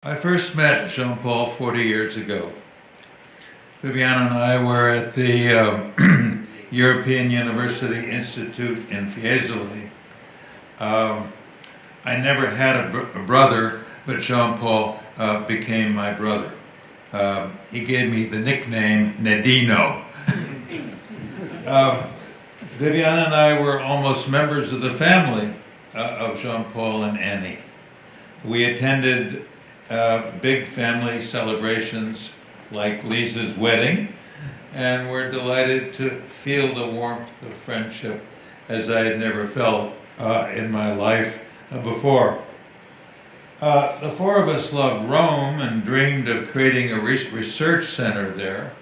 I first met Jean-Paul 40 years ago. Viviana and I were at the European University Institute in Fiesole. I never had a brother, but Jean-Paul became my brother. He gave me the nickname Nedino. Viviana and I were almost members of the family of Jean-Paul and Annie. We attended big family celebrations like Lisa's wedding, and we're delighted to feel the warmth of friendship as I had never felt in my life before. The four of us loved Rome and dreamed of creating a research center there.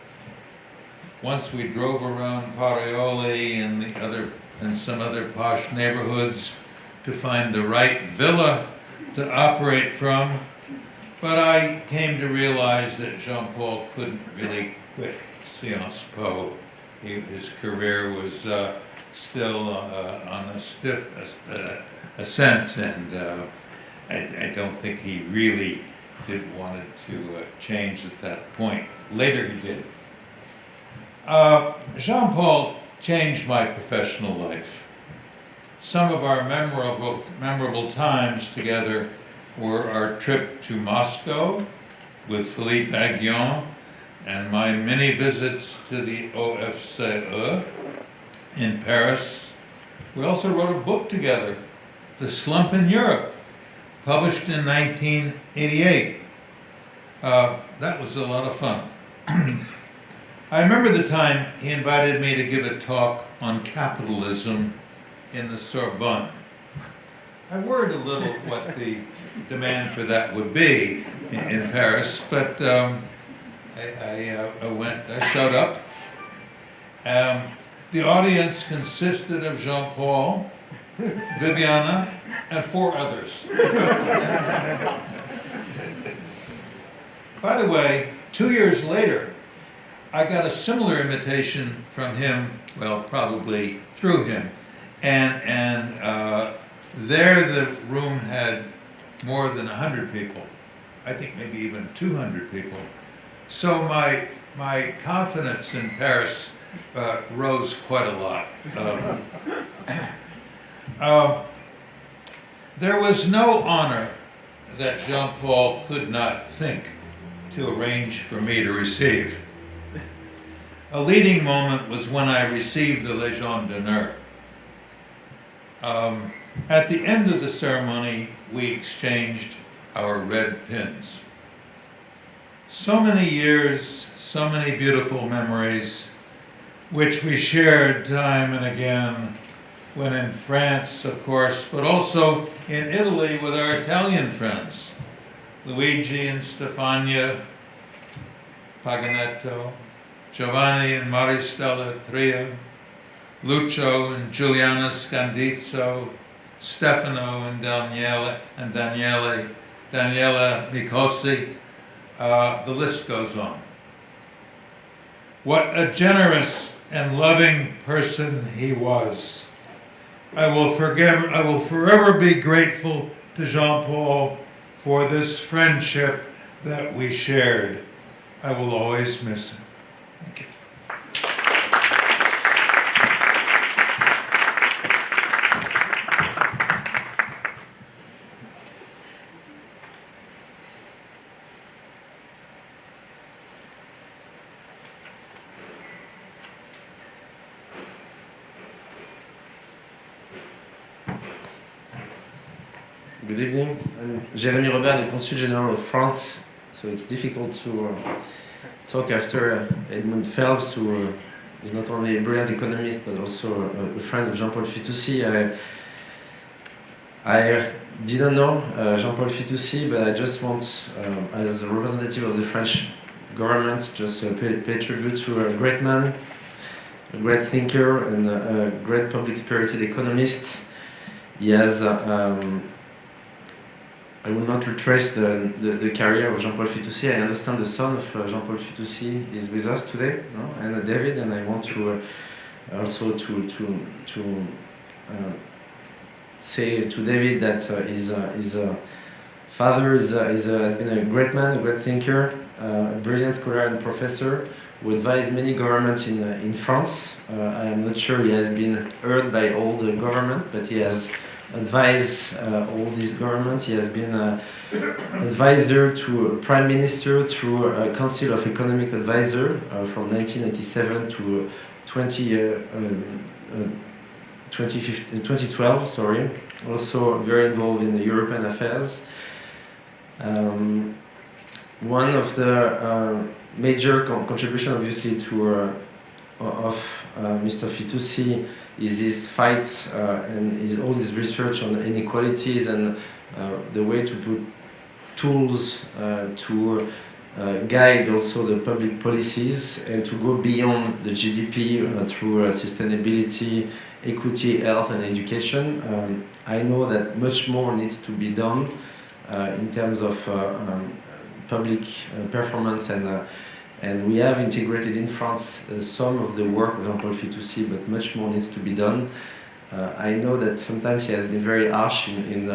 Once we drove around Parioli and some other posh neighborhoods to find the right villa to operate from, but I came to realize that Jean-Paul couldn't really quit Sciences Po. His career was still on a stiff ascent, and I don't think he really wanted to change at that point. Later he did. Jean-Paul changed my professional life. Some of our memorable times together were our trip to Moscow with Philippe Aghion and my many visits to the OFCE in Paris. We also wrote a book together, The Slump in Europe, published in 1988. That was a lot of fun. I remember the time he invited me to give a talk on capitalism in the Sorbonne. I worried a little what the demand for that would be in Paris, but I showed up. The audience consisted of Jean-Paul, Viviana, and 4 others. By the way, 2 years later, I got a similar invitation from him, well, probably through him, and there the room had more than 100 people. I think maybe even 200 people. So my confidence in Paris rose quite a lot. There was no honor that Jean-Paul could not think to arrange for me to receive. A leading moment was when I received the Légion d'honneur. At the end of the ceremony, we exchanged our red pins. So many years, so many beautiful memories, which we shared time and again, when in France, of course, but also in Italy with our Italian friends, Luigi and Stefania, Paganetto, Giovanni and Maristella Tria, Lucio and Giuliana Scandizzo, Stefano and Daniela Nicosi. The list goes on. What a generous and loving person he was. I will forever be grateful to Jean-Paul for this friendship that we shared. I will always miss him. Thank you. Good evening. I'm Jérémie Robb, the Consul General of France. So it's difficult to talk after Edmund Phelps, who is not only a brilliant economist but also a friend of Jean-Paul Fitoussi. I didn't know Jean-Paul Fitoussi, but I just want, as a representative of the French government, just pay tribute to a great man, a great thinker, and a great public-spirited economist. He has I will not retrace the career of Jean-Paul Fitoussi. I understand the son of Jean-Paul Fitoussi is with us today, no? And David, and I want to also to say to David that his Father has been a great man, a great thinker, a brilliant scholar and professor who advised many governments in France. I am not sure he has been heard by all the government, but he has advised all these governments. He has been an advisor to a prime minister through a council of economic advisor from 1997 to 2012. Sorry. Also very involved in the European affairs. One of the major contribution, obviously, of Mr. Fitoussi is his fight and all his research on inequalities and the way to put tools to guide also the public policies and to go beyond the GDP through sustainability, equity, health, and education. I know that much more needs to be done in terms of public performance, and we have integrated in France some of the work of Jean-Paul Fitoussi, but much more needs to be done. I know that sometimes he has been very harsh in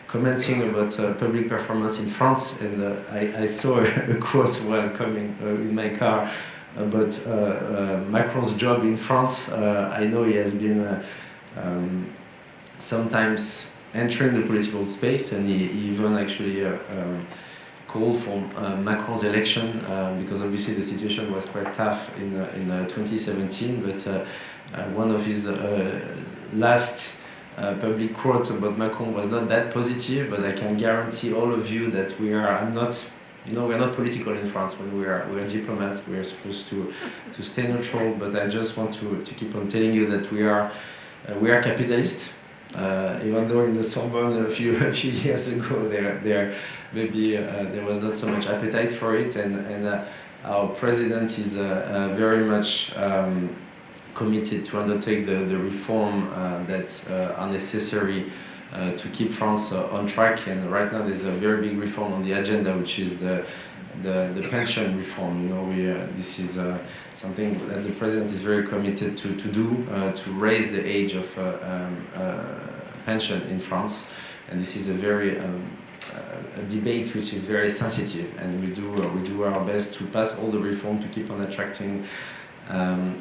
commenting about public performance in France, and I saw a quote while coming in my car about Macron's job in France. I know he has been sometimes entering the political space, and he even actually called for Macron's election because obviously the situation was quite tough in 2017. But one of his last public quote about Macron was not that positive. But I can guarantee all of you that we're not political in France. When we're diplomats, we're supposed to stay neutral. But I just want to keep on telling you that we are capitalists. Even though in the Sorbonne a few years ago there was not so much appetite for it, and our president is very much committed to undertake the reform that are necessary to keep France on track. And right now there's a very big reform on the agenda, which is the pension reform. This is something that the president is very committed to do, to raise the age of pension in France. And this is a very a debate which is very sensitive, and we do our best to pass all the reform to keep on attracting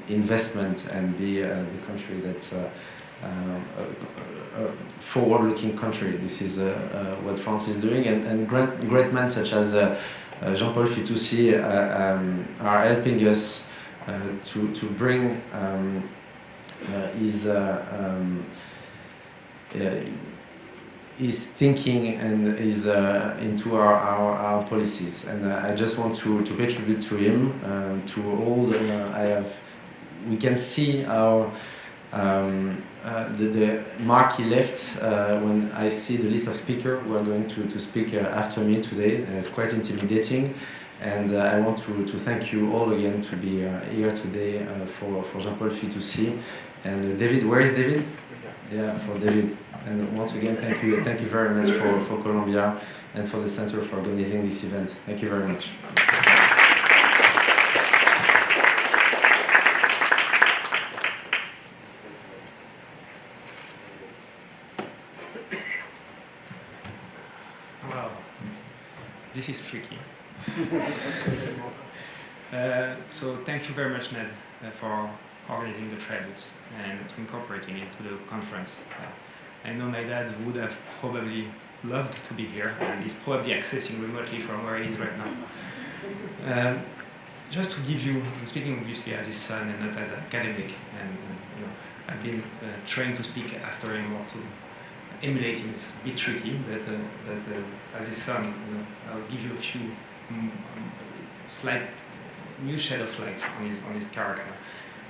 investment and be the country that forward-looking country. This is what France is doing, and great men such as Jean-Paul Fitoussi are helping us to bring his thinking and his into our policies. And I just want to pay tribute to him, to all we can see how the mark he left when I see the list of speakers who are going to speak after me today. It's quite intimidating, and I want to thank you all again to be here today for Jean-Paul Fitoussi. And David, where is David? Yeah, for David. And once again, thank you very much for Columbia and for the Center for organizing this event. Thank you very much. Well, this is tricky. So thank you very much, Ned, for organizing the tribute and to incorporating it into the conference. I know my dad would have probably loved to be here, and he's probably accessing remotely from where he is right now. Just to give you, I'm speaking obviously as his son and not as an academic, and I've been trained to speak after him or to emulate him. It's a bit tricky, but as his son, I'll give you a few slight new shed of light on his character.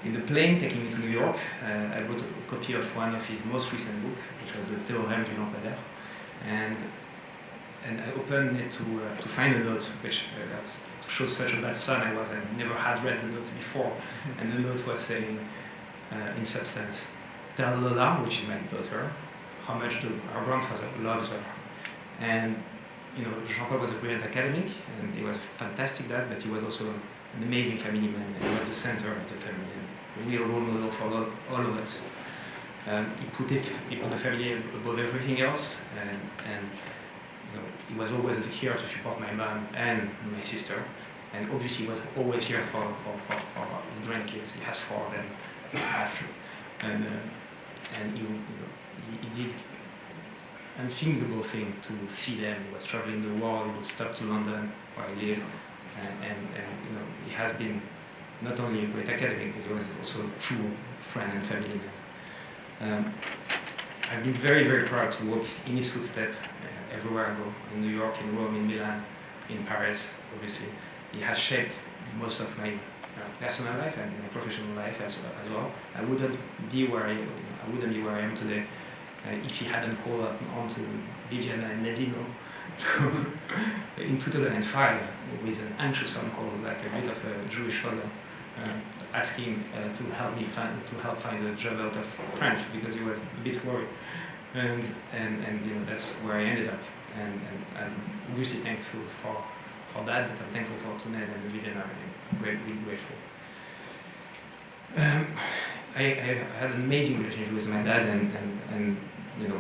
In the plane taking me to New York, I brought a copy of one of his most recent books, which was the Théorème du lampadaire, and I opened it to find a note, which to show such a bad son I was. I never had read the notes before, and the note was saying, in substance, tell Lola, which is my daughter, how much our grandfather loves her. And Jean-Paul was a brilliant academic, and he was a fantastic dad, but he was also an amazing family man, and he was the center of the family, and a real role model for all of us. He put the family above everything else, and he was always here to support my mom and my sister, and obviously he was always here for his grandkids. He has 4 of them after, and he did unthinkable thing to see them. He was traveling the world. He would stop to London where I live, and he has been not only a great academic, but he was also a true friend and family man. I've been very, very proud to walk in his footsteps everywhere I go, in New York, in Rome, in Milan, in Paris, obviously. He has shaped most of my personal life and my professional life as well. I wouldn't be where I am today if he hadn't called on to Viviana and Nadino in 2005 with an anxious phone call, like a bit of a Jewish father, asking to help find a job out of France because he was a bit worried, and that's where I ended up, and I'm obviously thankful for that, but I'm thankful for Tuned and Viviana. I'm really grateful. I had an amazing relationship with my dad, and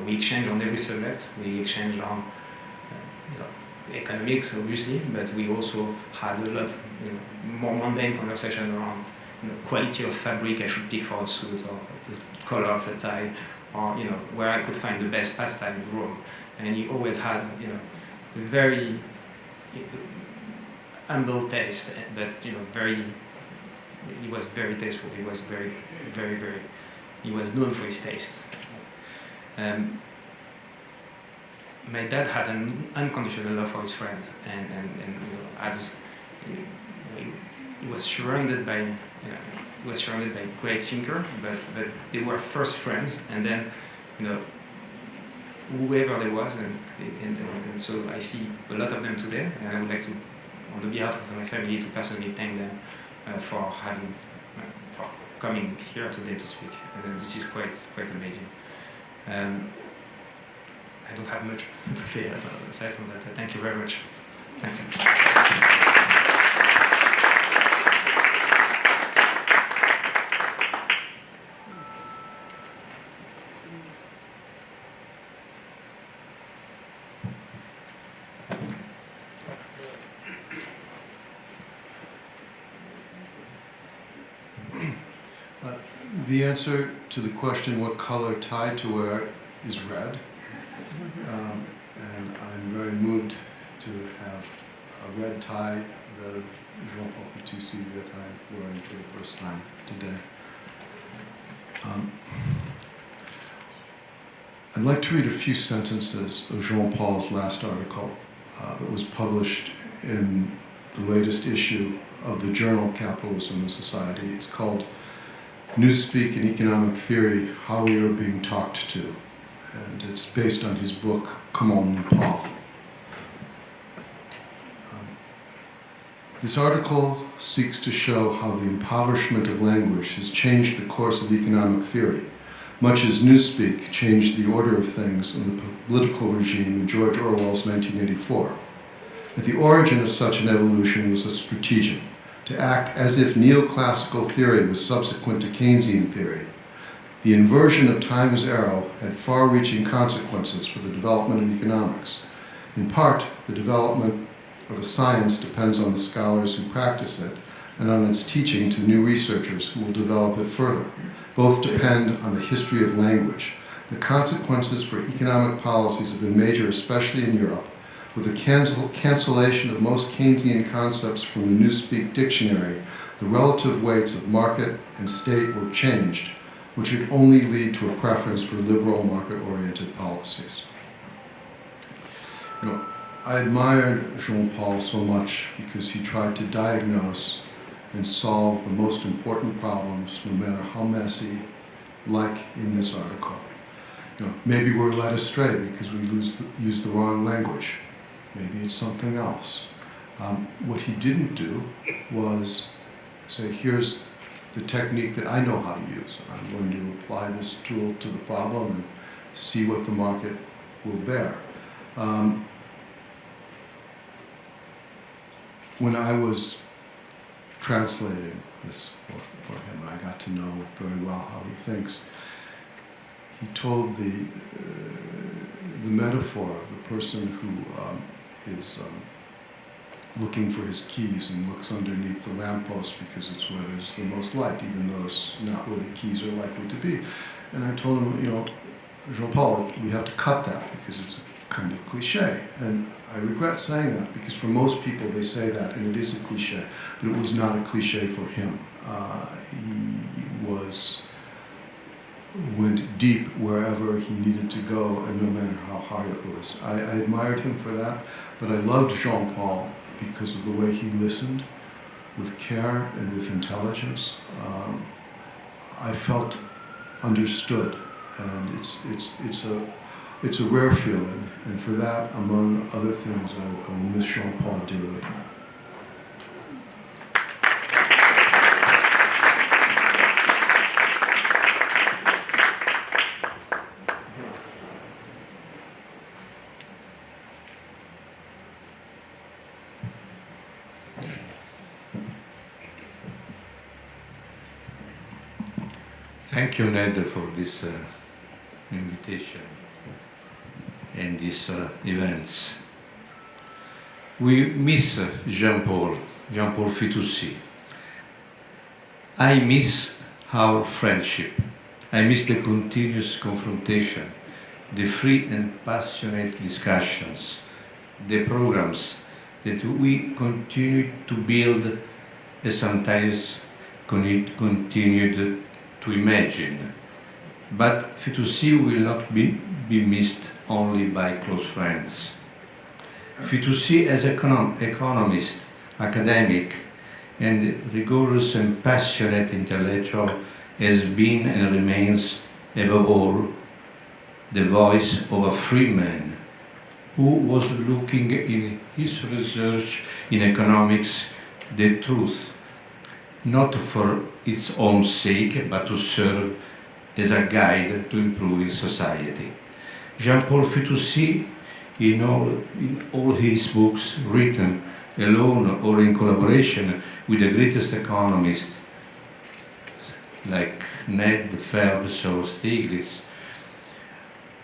we exchanged on every subject. We exchanged on economics, obviously, but we also had a lot more mundane conversation around quality of fabric I should pick for a suit, or the color of the tie, or where I could find the best pasta in Rome. And he always had a very humble taste, but he was very tasteful. He was very, very, very. He was known for his taste. My dad had an unconditional love for his friends, and as he was surrounded by great thinker, but they were first friends, and then whoever there was, and so I see a lot of them today, and I would like to, on the behalf of my family, to personally thank them for coming here today to speak, and this is quite amazing. I don't have much to say aside from that. Thank you very much. Thanks. The answer to the question what color tie to wear is red. And I'm very moved to have a red tie, the Jean-Paul Fitoussi that I'm wearing for the first time today. I'd like to read a few sentences of Jean-Paul's last article that was published in the latest issue of the journal Capitalism and Society. It's called Newspeak in Economic Theory, How We Are Being Talked To. And it's based on his book, Comment Nous Parle. This article seeks to show how the impoverishment of language has changed the course of economic theory, much as Newspeak changed the order of things in the political regime in George Orwell's 1984. At the origin of such an evolution was a stratagem, to act as if neoclassical theory was subsequent to Keynesian theory. The inversion of time's arrow had far-reaching consequences for the development of economics. In part, the development of a science depends on the scholars who practice it and on its teaching to new researchers who will develop it further. Both depend on the history of language. The consequences for economic policies have been major, especially in Europe. With the cancellation of most Keynesian concepts from the Newspeak dictionary, the relative weights of market and state were changed, which would only lead to a preference for liberal market-oriented policies. I admired Jean-Paul so much because he tried to diagnose and solve the most important problems, no matter how messy, like in this article. Maybe we're led astray because we use the wrong language. Maybe it's something else. What he didn't do was say, here's the technique that I know how to use. I'm going to apply this tool to the problem and see what the market will bear. When I was translating this for him, I got to know very well how he thinks. He told the the metaphor of the person who is looking for his keys and looks underneath the lamppost because it's where there's the most light, even though it's not where the keys are likely to be. And I told him, you know, Jean-Paul, we have to cut that because it's a kind of cliche. And I regret saying that because for most people they say that and it is a cliche, but it was not a cliche for him. He went deep wherever he needed to go, and no matter how hard it was. I admired him for that, but I loved Jean-Paul because of the way he listened with care and with intelligence. I felt understood, and it's a rare feeling, and for that, among other things, I will miss Jean-Paul dearly. Thank you, Ned, for this invitation and these events. We miss Jean-Paul Fitoussi. I miss our friendship. I miss the continuous confrontation, the free and passionate discussions, the programs that we continue to build and sometimes continued to imagine. But Fitoussi will not be missed only by close friends. Fitoussi as economist, academic, and rigorous and passionate intellectual has been and remains, above all, the voice of a free man who was looking in his research in economics the truth, not for its own sake, but to serve as a guide to improving society. Jean-Paul Fitoussi, in all his books, written alone or in collaboration with the greatest economists like Ned, Phelps or Stiglitz,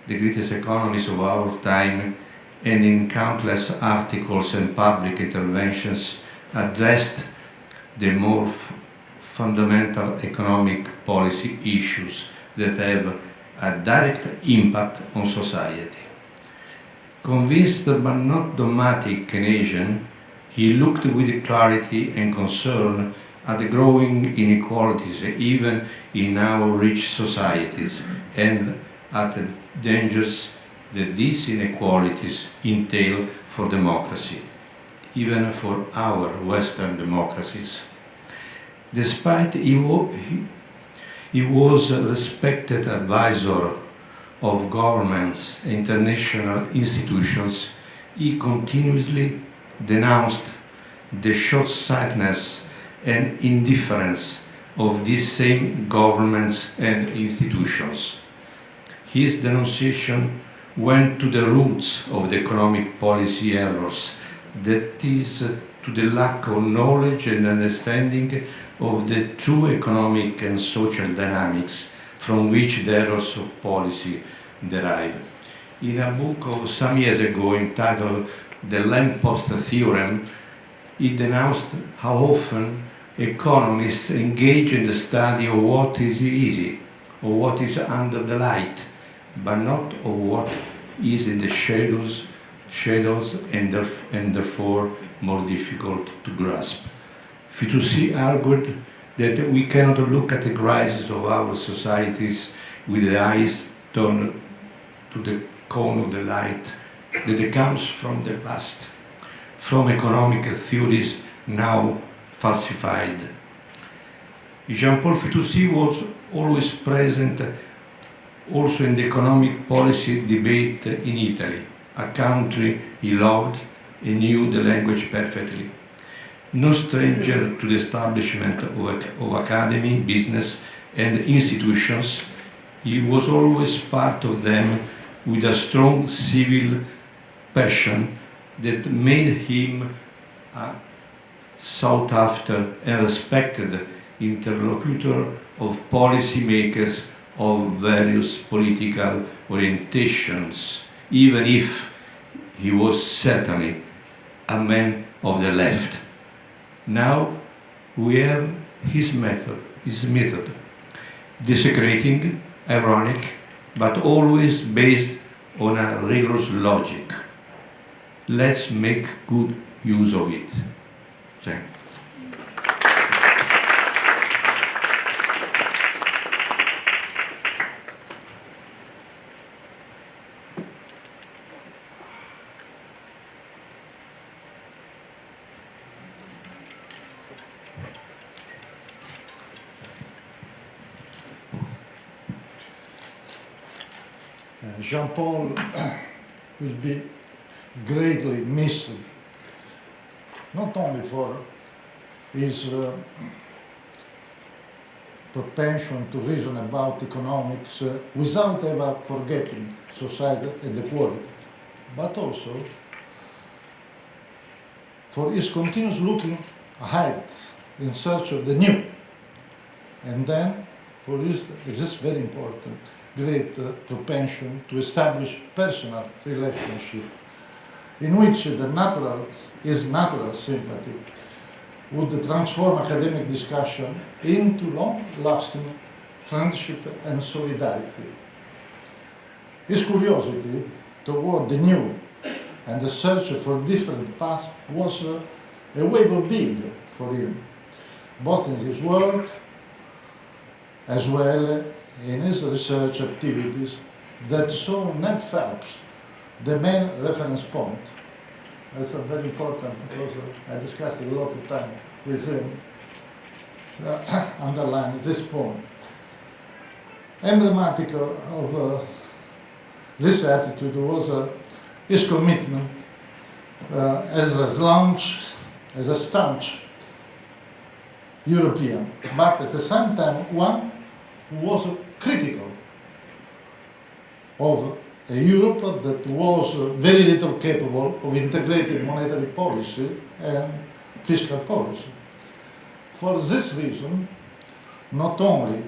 the greatest economists of our time, and in countless articles and public interventions addressed the more fundamental economic policy issues that have a direct impact on society. Convinced but not dogmatic Keynesian, he looked with clarity and concern at the growing inequalities even in our rich societies and at the dangers that these inequalities entail for democracy, even for our Western democracies. Despite he was a respected advisor of governments and international institutions, he continuously denounced the short-sightedness and indifference of these same governments and institutions. His denunciation went to the roots of the economic policy errors, that is, to the lack of knowledge and understanding of the true economic and social dynamics from which the errors of policy derive. In a book of some years ago entitled The Lamppost Theorem, he denounced how often economists engage in the study of what is easy, or what is under the light, but not of what is in the shadows and therefore more difficult to grasp. Fitoussi argued that we cannot look at the crisis of our societies with the eyes turned to the cone of the light that comes from the past, from economic theories now falsified. Jean-Paul Fitoussi was always present also in the economic policy debate in Italy, a country he loved and knew the language perfectly. No stranger to the establishment of academy, business, and institutions, he was always part of them with a strong civil passion that made him a sought-after and respected interlocutor of policymakers of various political orientations even if he was certainly a man of the left. Now we have his method, desecrating, ironic, but always based on a rigorous logic. Let's make good use of it. Thank you. Jean-Paul will be greatly missed, not only for his propension to reason about economics without ever forgetting society and equality, but also for his continuous looking ahead in search of the new, and then for his, this is very important, great propension to establish personal relationship in which his natural sympathy would transform academic discussion into long-lasting friendship and solidarity. His curiosity toward the new and the search for different paths was a way of being for him, both in his work as well in his research activities that saw Ned Phelps the main reference point. That's very important because I discussed it a lot of time with him, underline this point. Emblematic of this attitude was his commitment as a staunch European, but at the same time one who was critical of a Europe that was very little capable of integrating monetary policy and fiscal policy. For this reason, not only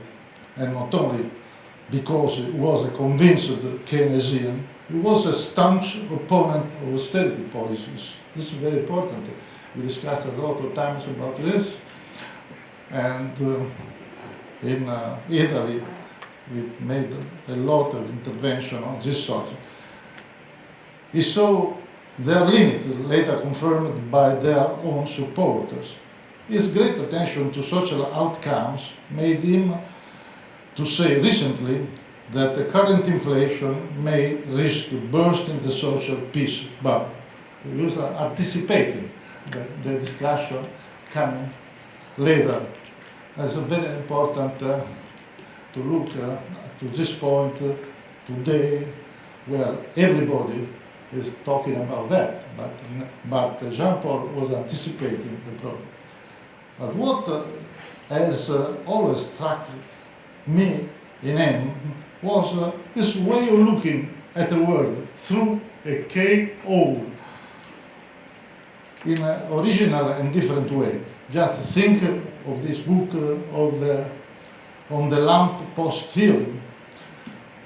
because he was a convinced Keynesian, he was a staunch opponent of austerity policies. This is very important. We discussed a lot of times about this. And in Italy, he made a lot of intervention on this subject. He saw their limit, later confirmed by their own supporters. His great attention to social outcomes made him to say recently that the current inflation may risk bursting the social peace bubble. He was anticipating the discussion coming later. It's very important to look to this point today where everybody is talking about that, but Jean-Paul was anticipating the problem. But what has always struck me in him was his way of looking at the world through a keyhole in an original and different way. Just think of this book on the lamp post theory,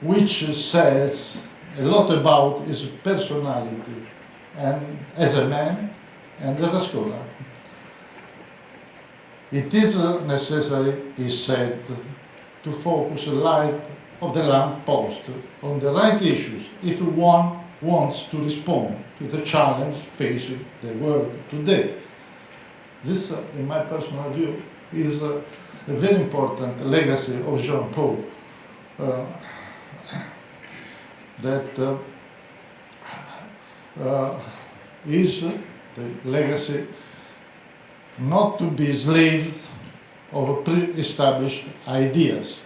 which says a lot about his personality and as a man and as a scholar. It is necessary, he said, to focus the light of the lamp post on the right issues if one wants to respond to the challenge facing the world today. This, in my personal view, is a very important legacy of Jean-Paul. That is the legacy not to be slaves of pre-established ideas.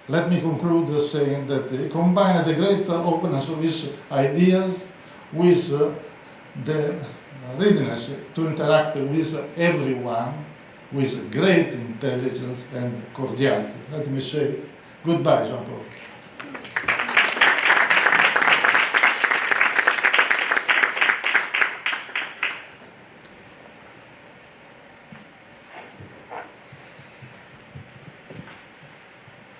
Let me conclude saying that he combined the great openness of his ideas with the readiness to interact with everyone with great intelligence and cordiality. Let me say goodbye, Jean-Paul.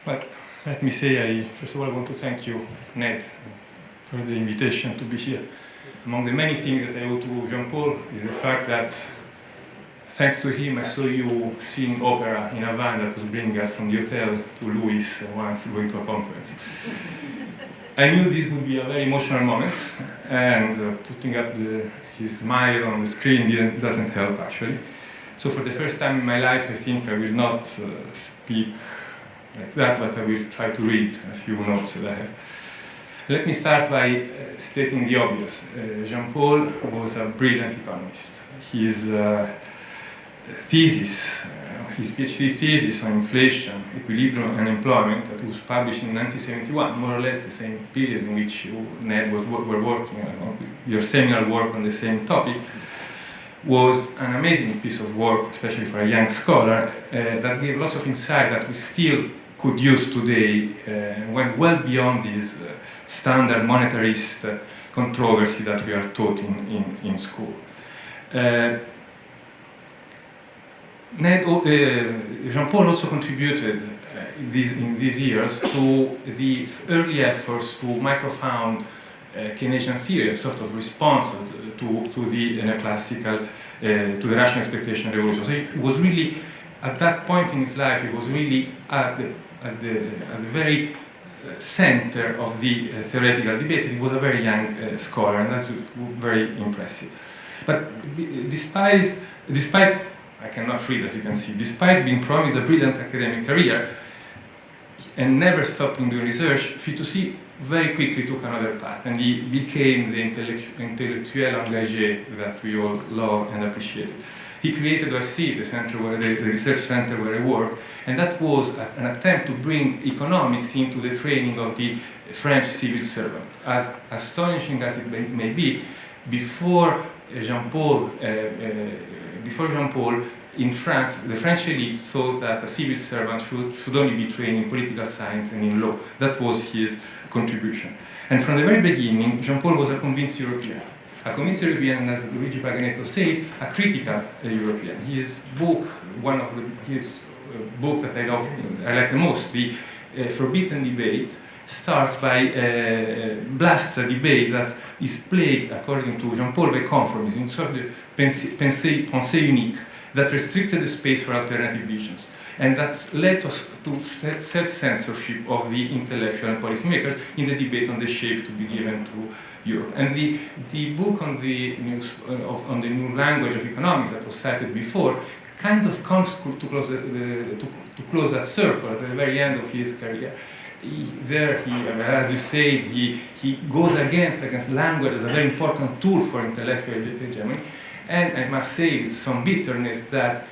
Well, let me say, first of all, I want to thank you, Ned, for the invitation to be here. Among the many things that I owe to Jean-Paul is the fact that thanks to him I saw you sing opera in a van that was bringing us from the hotel to Louis once going to a conference. I knew this would be a very emotional moment, and putting up his smile on the screen doesn't help actually. So for the first time in my life I think I will not speak like that, but I will try to read a few notes that I have. Let me start by stating the obvious. Jean-Paul was a brilliant economist. His thesis, his PhD thesis on inflation, equilibrium and employment, that was published in 1971, more or less the same period in which you, Ned, were working on your seminal work on the same topic, was an amazing piece of work, especially for a young scholar, that gave lots of insight that we still could use today and went well beyond this standard monetarist controversy that we are taught in school. Jean-Paul also contributed in these years to the early efforts to microfound Keynesian theory, a sort of response to the neoclassical, to the rational expectation revolution. So he was really, at that point in his life, he was really at the very center of the theoretical debates. He was a very young scholar, and that's very impressive. But despite I cannot read, as you can see, despite being promised a brilliant academic career and never stopping doing research, Fitoussi very quickly took another path, and he became the intellectuel engagé that we all love and appreciate. He created OFCE, the center where the research center where I work, and that was an attempt to bring economics into the training of the French civil servant. As astonishing as it may be, before Jean-Paul, in France, the French elite thought that a civil servant should only be trained in political science and in law. That was his contribution. And from the very beginning, Jean-Paul was a convinced European. A convinced European, and as Luigi Paganetto said, a critical European. His book, his book that I like the most, The Forbidden Debate, starts by blasts a debate that is plagued, according to Jean-Paul, by conformism, in sort of pensée unique, that restricted the space for alternative visions. And that's led us to self-censorship of the intellectual and policymakers in the debate on the shape to be given to Europe. And the book on the new language of economics that was cited before kind of comes to close that circle at the very end of his career. As you said, he goes against language as a very important tool for intellectual hegemony. And I must say with some bitterness that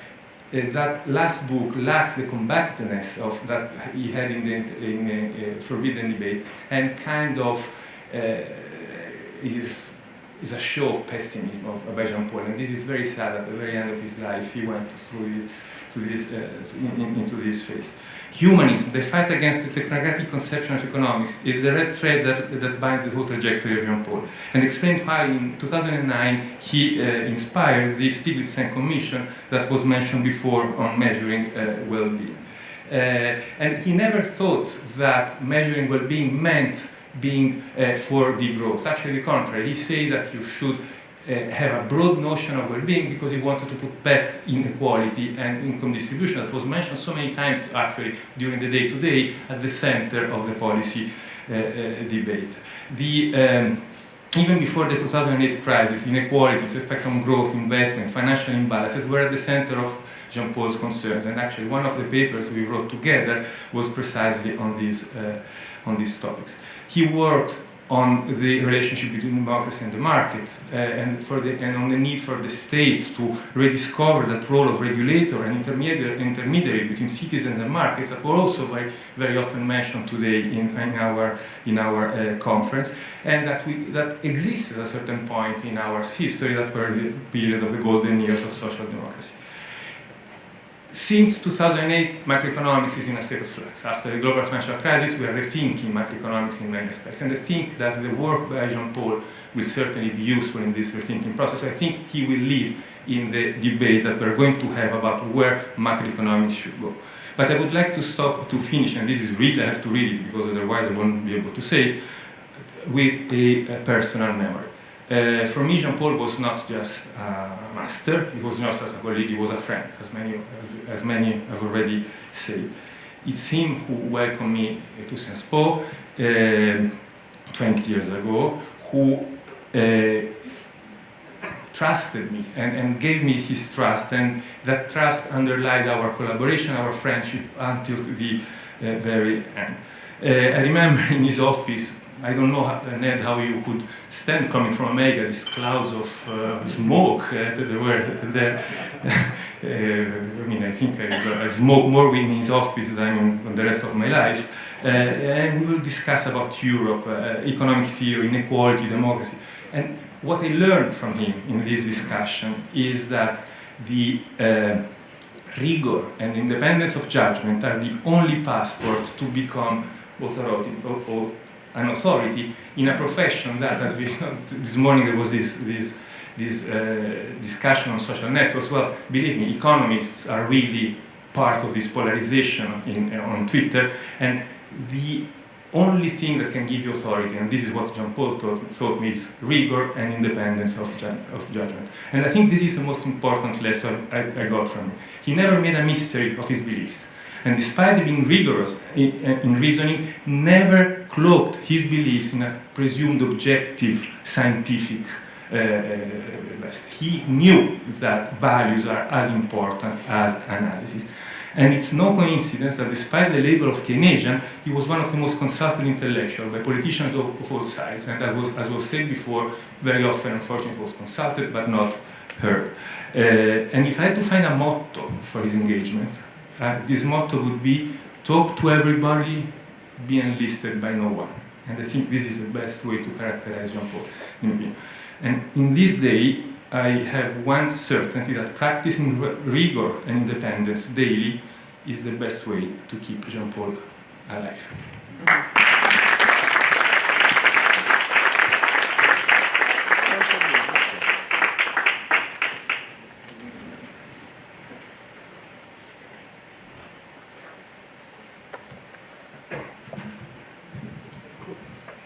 that last book lacks the combativeness of that he had in the Forbidden Debate, and kind of is a show of pessimism by Jean-Paul. And this is very sad. At the very end of his life, he went through into this phase. Humanism, the fight against the technocratic conception of economics, is the red thread that binds the whole trajectory of Jean-Paul, and explains why in 2009 he inspired the Stiglitz Commission that was mentioned before on measuring well-being. And he never thought that measuring well-being meant being for degrowth. Actually, the contrary. He said that you should have a broad notion of well-being because he wanted to put back inequality and income distribution that was mentioned so many times actually during the day-to-day at the center of the policy debate. Even before the 2008 crisis, inequalities, effect on growth, investment, financial imbalances were at the center of Jean-Paul's concerns. And actually one of the papers we wrote together was precisely on these topics. He worked on the relationship between democracy and the market, and on the need for the state to rediscover that role of regulator and intermediary between citizens and markets that were also very often mentioned today in our conference, and that existed at a certain point in our history that were the period of the golden years of social democracy. Since 2008, macroeconomics is in a state of flux. After the global financial crisis, we are rethinking macroeconomics in many aspects. And I think that the work by Jean-Paul will certainly be useful in this rethinking process. I think he will lead in the debate that we're going to have about where macroeconomics should go. But I would like to stop to finish, and this is really, I have to read it because otherwise I won't be able to say it, with a personal memory. For me, Jean-Paul was not just a master, he was not just a colleague, he was a friend, as many have already said. It's him who welcomed me to Sciences Po 20 years ago, who trusted me and gave me his trust, and that trust underlined our collaboration, our friendship until the very end. I remember in his office, I don't know, Ned, how you could stand coming from America, these clouds of smoke that were there. I mean, I think I smoked more in his office than in the rest of my life. And we will discuss about Europe, economic theory, inequality, democracy. And what I learned from him in this discussion is that the rigor and independence of judgment are the only passport to become authoritative or an authority in a profession that, as we this morning there was this discussion on social networks. Well, believe me, economists are really part of this polarization on Twitter, and the only thing that can give you authority, and this is what Jean-Paul taught me, is rigor and independence of judgment. And I think this is the most important lesson I got from him. He never made a mystery of his beliefs. And despite being rigorous in reasoning, never cloaked his beliefs in a presumed objective scientific he knew that values are as important as analysis. And it's no coincidence that despite the label of Keynesian, he was one of the most consulted intellectuals by politicians of all sides. And that was, as was said before, very often, unfortunately, was consulted but not heard. And if I had to find a motto for his engagement, this motto would be, talk to everybody, be enlisted by no one. And I think this is the best way to characterize Jean-Paul, in my opinion. And in this day, I have one certainty that practicing rigor and independence daily is the best way to keep Jean-Paul alive.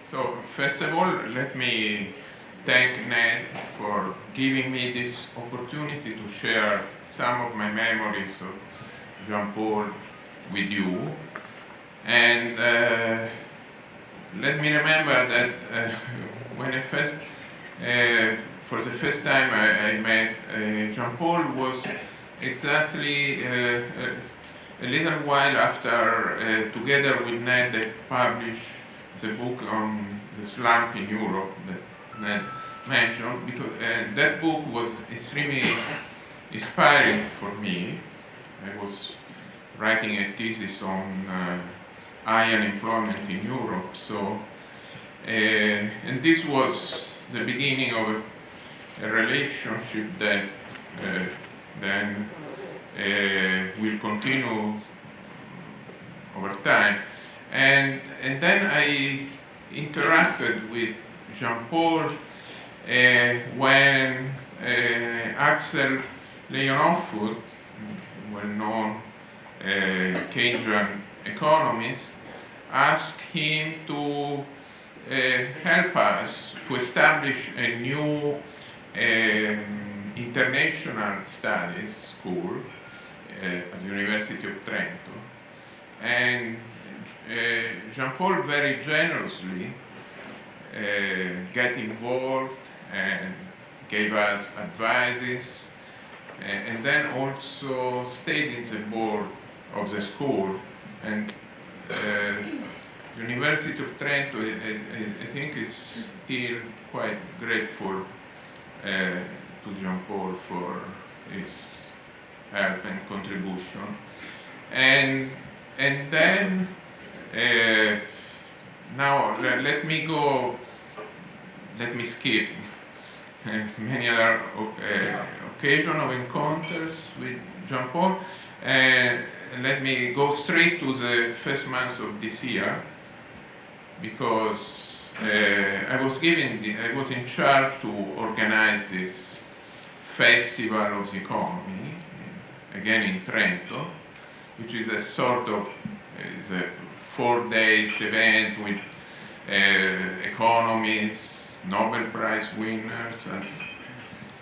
So, first of all, let me thank Ned for giving me this opportunity to share some of my memories of Jean-Paul with you. And let me remember that when I first, for the first time I met Jean-Paul was exactly a little while after, together with Ned, they published the book on the slump in Europe that Ned mentioned, because that book was extremely inspiring for me. I was writing a thesis on high unemployment in Europe, so and this was the beginning of a relationship that then will continue over time. And then I interacted with Jean-Paul when Axel Leonofwood, well-known Keynesian economist, asked him to help us to establish a new international studies school at the University of Trento. And Jean-Paul very generously got involved and gave us advices, and then also stayed in the board of the school. And the University of Trento, I think, is still quite grateful to Jean-Paul for his help and contribution. And then now let me skip many other occasions of encounters with Jean-Paul, and let me go straight to the first month of this year, because I was in charge to organize this festival of the economy, again in Trento, which is a sort of 4 days event with economists, Nobel Prize winners as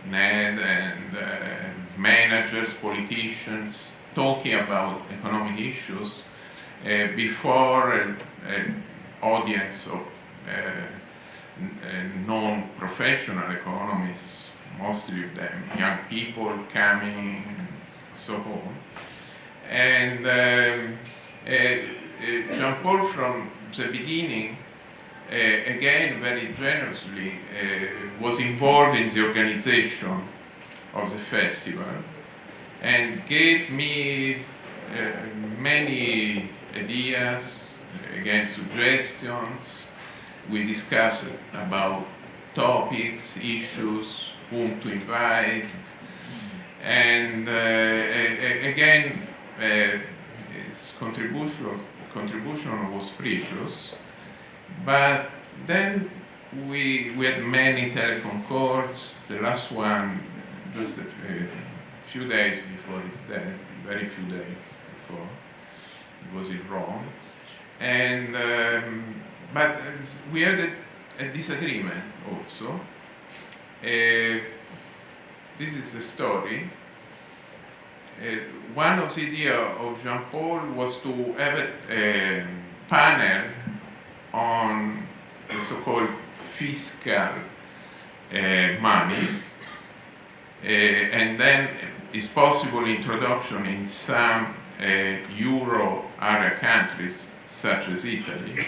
Ned, and managers, politicians, talking about economic issues before an audience of non-professional economists, mostly of them young people coming, and so on. And Jean-Paul from the beginning, again very generously, was involved in the organization of the festival and gave me many ideas, again suggestions. We discussed about topics, issues, whom to invite, and again his contribution was precious. But then we had many telephone calls. The last one just a few days before his death, very few days before. It was in Rome, and but we had a disagreement also. This is the story. One of the ideas of Jean-Paul was to have a panel on the so-called fiscal money, and then is possible introduction in some euro area countries such as Italy.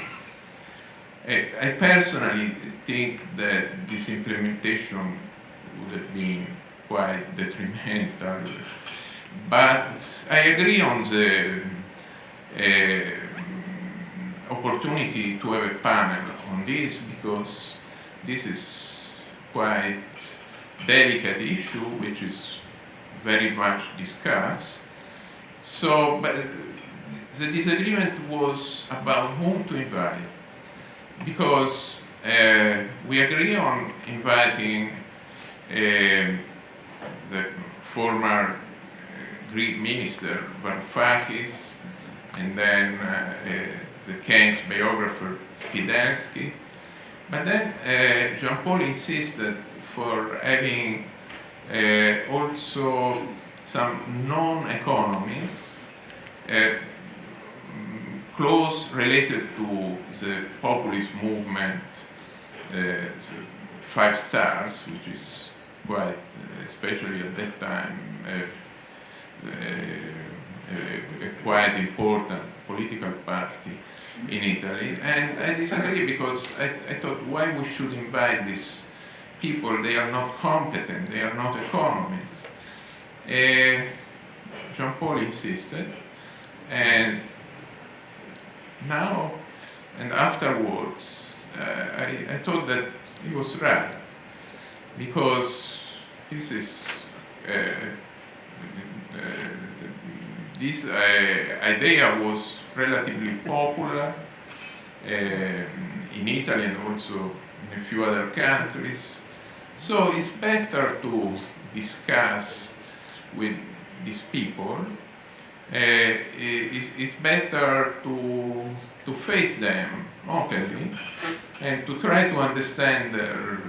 I personally think that this implementation would have been quite detrimental, but I agree on the opportunity to have a panel on this, because this is quite delicate issue which is very much discussed. So, but the disagreement was about whom to invite, because we agree on inviting the former Greek minister Varoufakis, and then the Keynes biographer Skidelsky. But then Jean-Paul insisted for having also some non-economists close related to the populist movement, the 5 Stars, which is quite, especially at that time, a quite important political party in Italy. And I disagree, because I thought, why we should invite these people? They are not competent, they are not economists. Jean-Paul insisted, and now and afterwards I thought that he was right, because this is this idea was relatively popular in Italy and also in a few other countries. So it's better to discuss with these people. It's better to face them openly and to try to understand their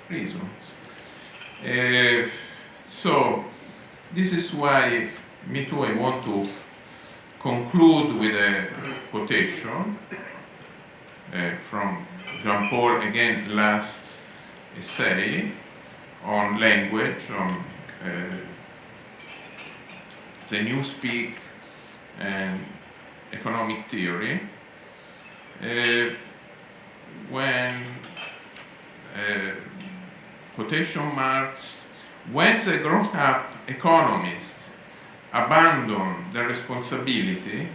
reasons. So this is why me too, I want to conclude with a quotation from Jean-Paul, again, last essay on language, on the newspeak and economic theory, when quotation marks, when the grown-up economists abandon their responsibility,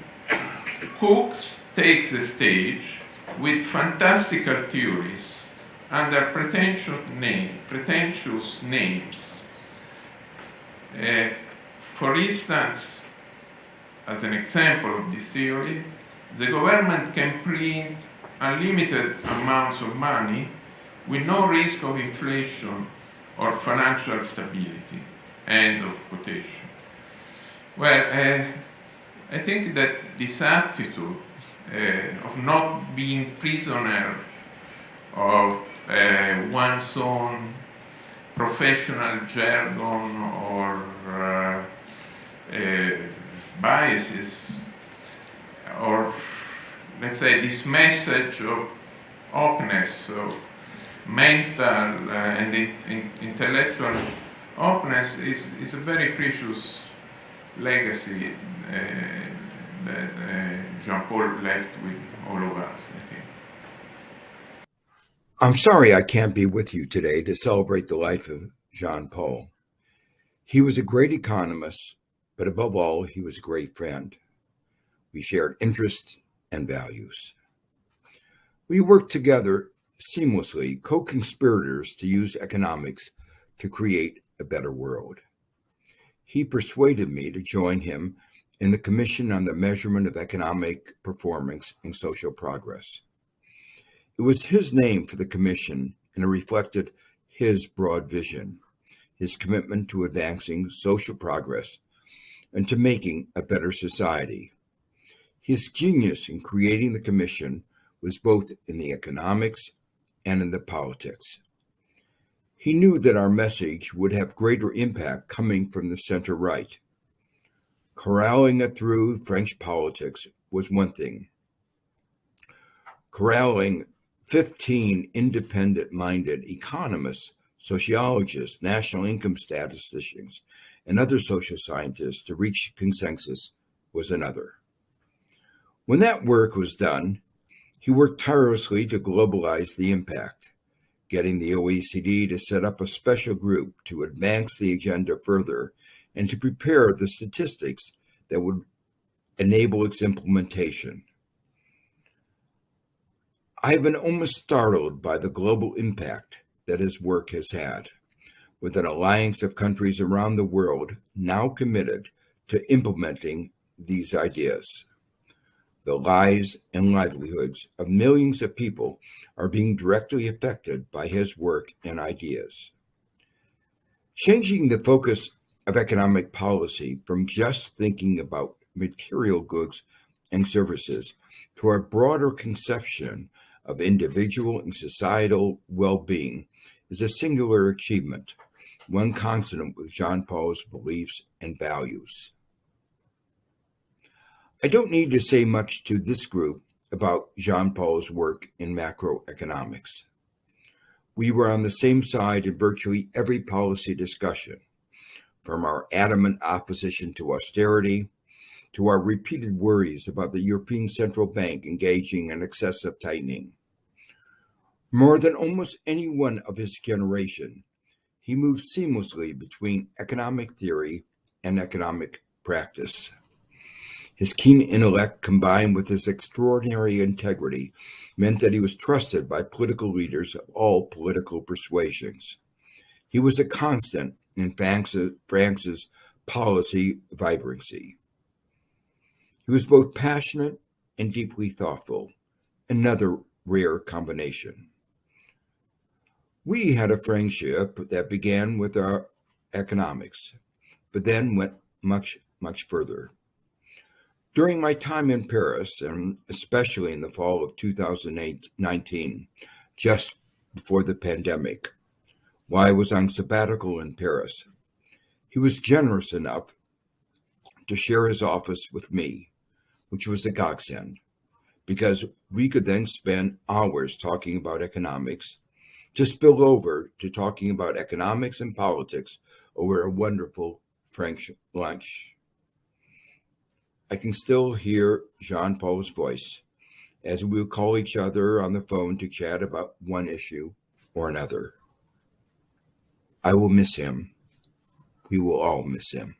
Cooks takes the stage with fantastical theories under pretentious names. For instance, as an example of this theory, the government can print unlimited amounts of money with no risk of inflation or financial stability. End of quotation. Well, I think that this attitude of not being prisoner of one's own professional jargon or biases, or let's say this message of openness, of mental and intellectual openness is a very precious legacy that Jean-Paul left with all of us, I think. I'm sorry I can't be with you today to celebrate the life of Jean-Paul. He was a great economist, but above all, he was a great friend. We shared interests and values. We worked together seamlessly, co-conspirators to use economics to create a better world. He persuaded me to join him in the Commission on the Measurement of Economic Performance and Social Progress. It was his name for the commission, and it reflected his broad vision, his commitment to advancing social progress and to making a better society. His genius in creating the commission was both in the economics and in the politics. He knew that our message would have greater impact coming from the center-right. Corralling it through French politics was one thing. Corralling 15 independent-minded economists, sociologists, national income statisticians, and other social scientists to reach consensus was another. When that work was done, he worked tirelessly to globalize the impact, getting the OECD to set up a special group to advance the agenda further and to prepare the statistics that would enable its implementation. I have been almost startled by the global impact that his work has had, with an alliance of countries around the world now committed to implementing these ideas. The lives and livelihoods of millions of people are being directly affected by his work and ideas. Changing the focus of economic policy from just thinking about material goods and services to a broader conception of individual and societal well-being is a singular achievement, one consonant with Jean-Paul's beliefs and values. I don't need to say much to this group about Jean-Paul's work in macroeconomics. We were on the same side in virtually every policy discussion, from our adamant opposition to austerity to our repeated worries about the European Central Bank engaging in excessive tightening. More than almost anyone of his generation, he moved seamlessly between economic theory and economic practice. His keen intellect combined with his extraordinary integrity meant that he was trusted by political leaders of all political persuasions. He was a constant in France's policy vibrancy. He was both passionate and deeply thoughtful, another rare combination. We had a friendship that began with our economics, but then went much, much further. During my time in Paris, and especially in the fall of 2019, just before the pandemic, while I was on sabbatical in Paris, he was generous enough to share his office with me, which was a godsend, because we could then spend hours talking about economics, to spill over to talking about economics and politics over a wonderful French lunch. I can still hear Jean-Paul's voice as we would call each other on the phone to chat about one issue or another. I will miss him. We will all miss him.